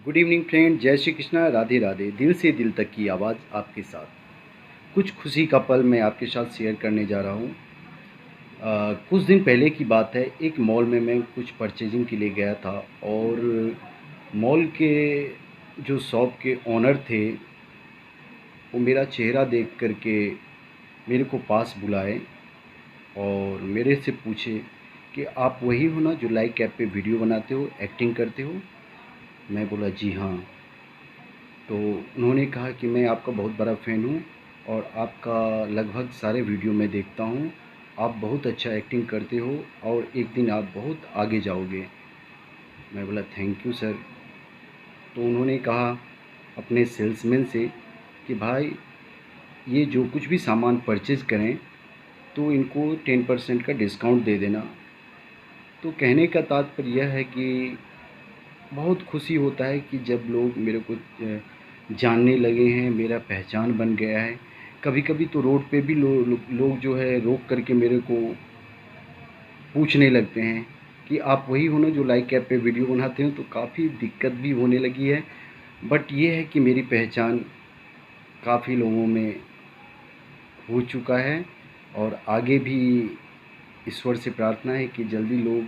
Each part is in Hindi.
गुड इवनिंग फ्रेंड, जय श्री कृष्णा, राधे राधे। दिल से दिल तक की आवाज़ आपके साथ। कुछ खुशी का पल मैं आपके साथ शेयर करने जा रहा हूँ। कुछ दिन पहले की बात है, एक मॉल में मैं कुछ परचेजिंग के लिए गया था और मॉल के जो शॉप के ओनर थे वो मेरा चेहरा देख कर के मेरे को पास बुलाए और मेरे से पूछे कि आप वही हो ना जो लाइक ऐप पे वीडियो बनाते हो, एक्टिंग करते हो। मैं बोला जी हाँ। तो उन्होंने कहा कि मैं आपका बहुत बड़ा फ़ैन हूँ और आपका लगभग सारे वीडियो मैं देखता हूँ। आप बहुत अच्छा एक्टिंग करते हो और एक दिन आप बहुत आगे जाओगे। मैं बोला थैंक यू सर। तो उन्होंने कहा अपने सेल्समैन से कि भाई ये जो कुछ भी सामान परचेज़ करें तो इनको 10% का डिस्काउंट दे देना। तो कहने का तात्पर्य यह है कि बहुत खुशी होता है कि जब लोग मेरे को जानने लगे हैं, मेरा पहचान बन गया है। कभी-कभी तो रोड पे भी लोग जो है रोक करके मेरे को पूछने लगते हैं कि आप वही हो ना जो लाइक ऐप पे वीडियो बनाते हो। तो काफ़ी दिक्कत भी होने लगी है, बट ये है कि मेरी पहचान काफ़ी लोगों में हो चुका है और आगे भी ईश्वर से प्रार्थना है कि जल्दी लोग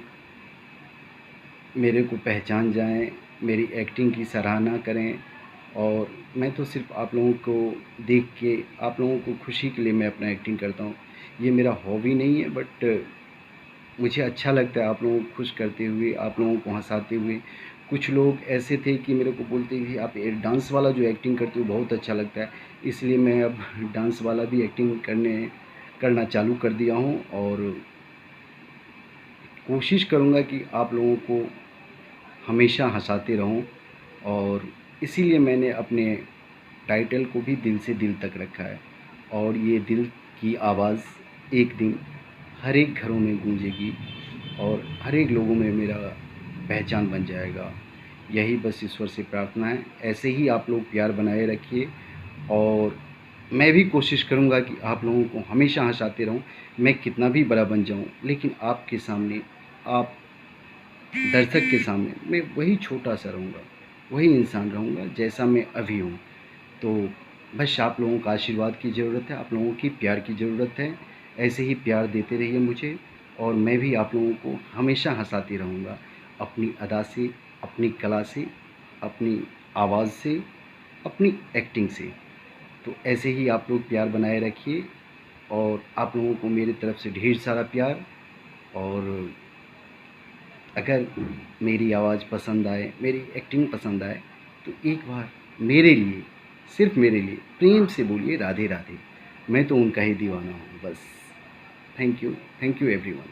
मेरे को पहचान जाएं, मेरी एक्टिंग की सराहना करें। और मैं तो सिर्फ आप लोगों को देख के, आप लोगों को खुशी के लिए मैं अपना एक्टिंग करता हूँ। ये मेरा हॉबी नहीं है, बट मुझे अच्छा लगता है आप लोगों को खुश करते हुए, आप लोगों को हँसाते हुए। कुछ लोग ऐसे थे कि मेरे को बोलते थे आप ये डांस वाला जो एक्टिंग करते हो बहुत अच्छा लगता है। इसलिए मैं अब डांस वाला भी एक्टिंग करना चालू कर दिया हूँ और कोशिश करूँगा कि आप लोगों को हमेशा हँसाते रहूं। और इसीलिए मैंने अपने टाइटल को भी दिल से दिल तक रखा है। और ये दिल की आवाज़ एक दिन हर एक घरों में गूंजेगी और हर एक लोगों में मेरा पहचान बन जाएगा। यही बस ईश्वर से प्रार्थना है। ऐसे ही आप लोग प्यार बनाए रखिए और मैं भी कोशिश करूँगा कि आप लोगों को हमेशा हँसाते रहूँ। मैं कितना भी बड़ा बन जाऊँ, लेकिन आपके सामने, आप दर्शक के सामने मैं वही छोटा-सा रहूँगा, वही इंसान रहूँगा जैसा मैं अभी हूँ। तो बस आप लोगों का आशीर्वाद की ज़रूरत है, आप लोगों की प्यार की ज़रूरत है। ऐसे ही प्यार देते रहिए मुझे और मैं भी आप लोगों को हमेशा हँसाते रहूँगा, अपनी अदा से, अपनी कला से, अपनी आवाज़ से, अपनी एक्टिंग से। तो ऐसे ही आप लोग प्यार बनाए रखिए और आप लोगों को मेरी तरफ से ढेर सारा प्यार। और अगर मेरी आवाज़ पसंद आए, मेरी एक्टिंग पसंद आए, तो एक बार मेरे लिए, सिर्फ़ मेरे लिए प्रेम से बोलिए राधे राधे। मैं तो उनका ही दीवाना हूँ बस। Thank you everyone.